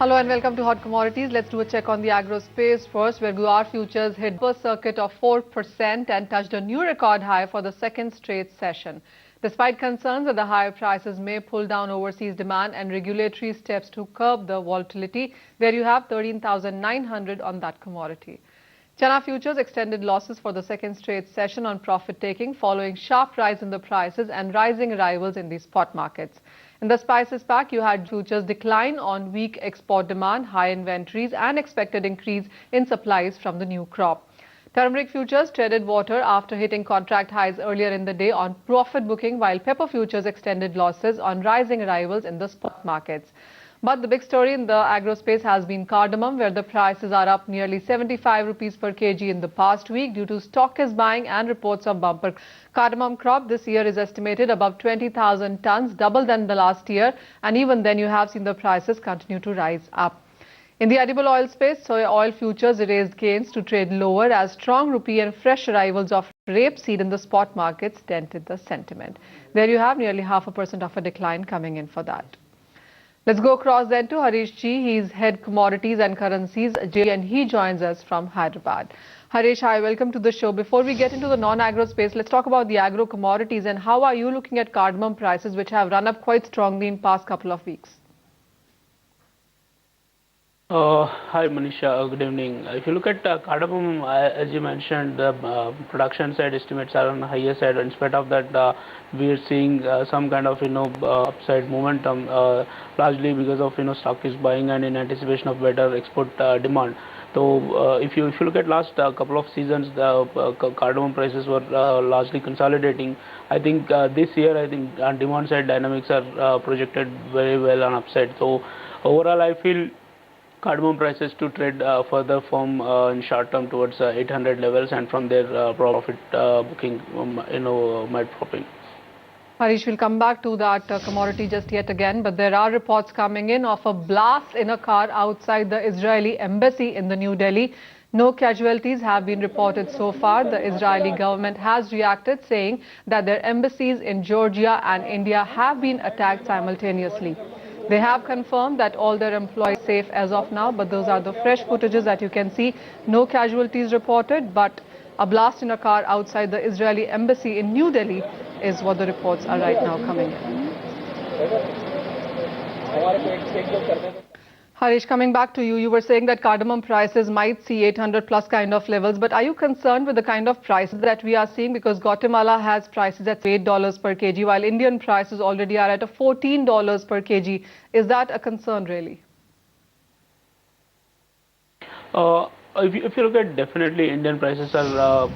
Hello and welcome to Hot Commodities. Let's do a check on the agro space first, where Guar futures hit a circuit of 4% and touched a new record high for the second straight session. Despite concerns that the higher prices may pull down overseas demand and regulatory steps to curb the volatility, there you have 13,900 on that commodity. Chana futures extended losses for the second straight session on profit-taking following sharp rise in the prices and rising arrivals in the spot markets. In the spices pack, you had futures decline on weak export demand, high inventories and expected increase in supplies from the new crop. Turmeric futures treaded water after hitting contract highs earlier in the day on profit booking, while pepper futures extended losses on rising arrivals in the spot markets. But the big story in the agro space has been cardamom, where the prices are up nearly 75 rupees per kg in the past week due to stockist buying and reports of bumper. Cardamom crop this year is estimated above 20,000 tons, double than the last year, and even then you have seen the prices continue to rise up. In the edible oil space, soy oil futures erased gains to trade lower as strong rupee and fresh arrivals of rapeseed in the spot markets dented the sentiment. There you have nearly 0.5% of a decline coming in for that. Let's go across then to Harish Ji. He's head commodities and currencies and he joins us from Hyderabad. Harish, hi, welcome to the show. Before we get into the non-agro space, let's talk about the agro commodities and how are you looking at cardamom prices, which have run up quite strongly in past couple of weeks? Hi Manisha, good evening. If you look at cardamom, as you mentioned, the production side estimates are on the higher side. In spite of that, we are seeing some kind of upside momentum, largely because of stockist buying and in anticipation of better export demand. So if you look at last couple of seasons, the cardamom prices were largely consolidating. I think this year, I think demand side dynamics are projected very well on upside. So overall, I feel cardamom prices to trade further from in short term towards 800 levels, and from there profit booking might dropping. Harish, we'll come back to that commodity just yet again, but there are reports coming in of a blast in a car outside the Israeli embassy in the New Delhi. No casualties have been reported so far. The Israeli government has reacted, saying that their embassies in Georgia and India have been attacked simultaneously. They have confirmed that all their employees are safe as of now, but those are the fresh footages that you can see. No casualties reported, but a blast in a car outside the Israeli embassy in New Delhi is what the reports are right now coming in. Harish, coming back to you, you were saying that cardamom prices might see 800 plus kind of levels, but are you concerned with the kind of prices that we are seeing? Because Guatemala has prices at $8 per kg, while Indian prices already are at a $14 per kg. Is that a concern really? If you look at, definitely Indian prices are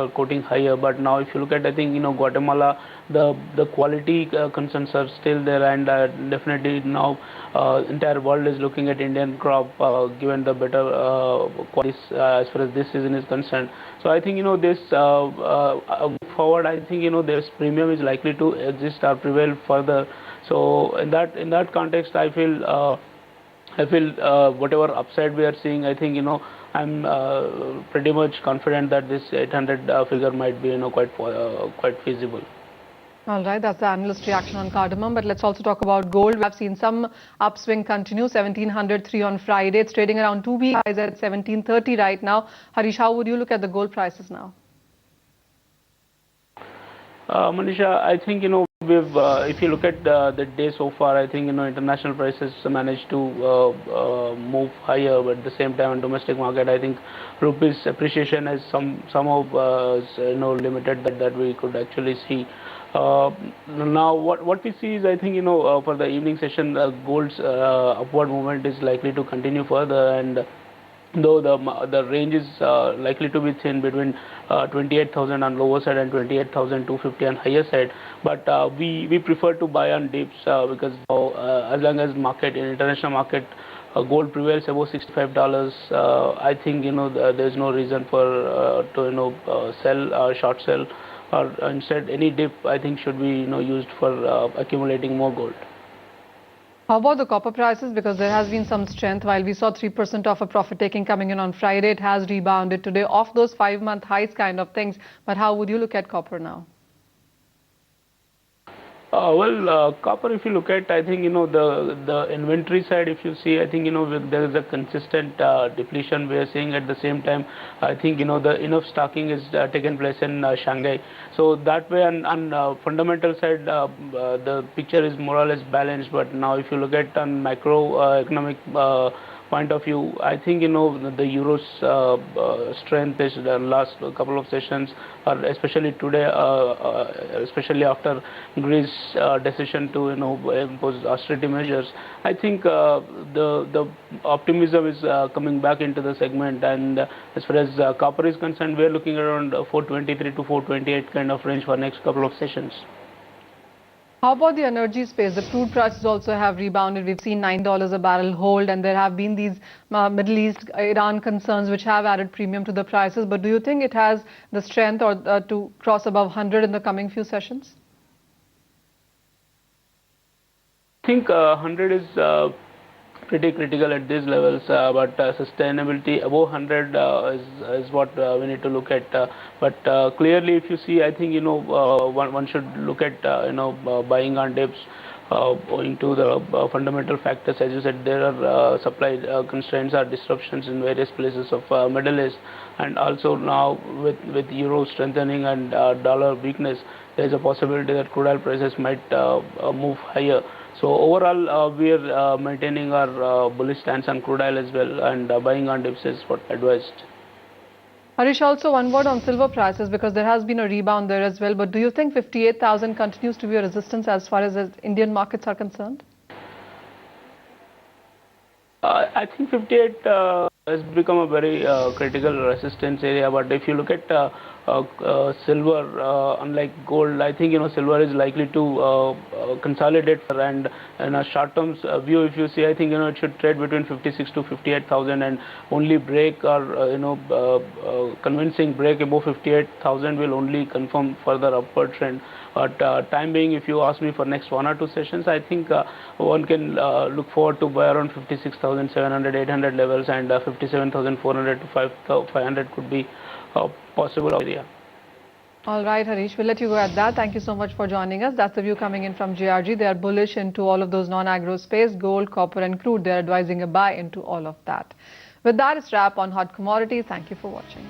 quoting higher, but now if you look at, I think Guatemala, the quality concerns are still there, and definitely now entire world is looking at Indian crop given the better quality as far as this season is concerned. So I think this forward, I think this premium is likely to exist or prevail further. So in that context, I feel whatever upside we are seeing, I think I'm pretty much confident that this 800 figure might be quite feasible. All right, that's the analyst reaction on cardamom. But let's also talk about gold. We have seen some upswing continue. 1703 on Friday. It's trading around 2-week highs at 1730 right now. Harish, how would you look at the gold prices now? Manisha, I think we've if you look at the day so far, I think international prices managed to move higher, but at the same time in domestic market, I think rupees appreciation has somehow limited that we could actually see. Now what we see is, I think for the evening session, gold's upward movement is likely to continue further, and though the range is likely to be thin between 28,000 on lower side and 28,250 on higher side, but we prefer to buy on dips because as long as international market gold prevails above $65, I think there's no reason for to sell short sell, or instead any dip I think should be used for accumulating more gold. How about the copper prices? Because there has been some strength. While we saw 3% of a profit taking coming in on Friday, it has rebounded today off those 5-month highs kind of things. But how would you look at copper now? Copper, if you look at, I think, the inventory side, if you see, I think, there is a consistent depletion we are seeing. At the same time, I think, the enough stocking is taken place in Shanghai. So that way, on fundamental side, the picture is more or less balanced. But now, if you look at on macroeconomic point of view, I think the euro's strength is the last couple of sessions, or especially today, especially after Greece decision to impose austerity measures. I think the optimism is coming back into the segment, and as far as copper is concerned, we are looking around 423 to 428 kind of range for next couple of sessions. How about the energy space? The crude prices also have rebounded. We've seen $9 a barrel hold, and there have been these Middle East, Iran concerns which have added premium to the prices. But do you think it has the strength or to cross above 100 in the coming few sessions? I think 100 is pretty critical at these levels, but sustainability above 100 is what we need to look at. But clearly, if you see, I think one should look at buying on dips. Owing to the fundamental factors, as you said, there are supply constraints or disruptions in various places of Middle East, and also now with euro strengthening and dollar weakness, there is a possibility that crude oil prices might move higher. So overall, we are maintaining our bullish stance on crude oil as well, and buying on dips is what advised. Harish, also one word on silver prices, because there has been a rebound there as well. But do you think 58,000 continues to be a resistance as far as Indian markets are concerned? I think 58 has become a very critical resistance area. But if you look at silver, unlike gold, I think silver is likely to consolidate. And in a short-term view, if you see, I think it should trade between 56 to 58,000, and only break or convincing break above 58,000 will only confirm further upward trend. But time being, if you ask me for next 1 or 2 sessions, I think one can look forward to buy around 56,700, 800 levels, and 57,400 to 500 could be possible area. All right, Harish, we'll let you go at that. Thank you so much for joining us. That's the view coming in from JRG. They are bullish into all of those non-agro space, gold, copper and crude. They're advising a buy into all of that. With that, it's wrap on Hot Commodities. Thank you for watching.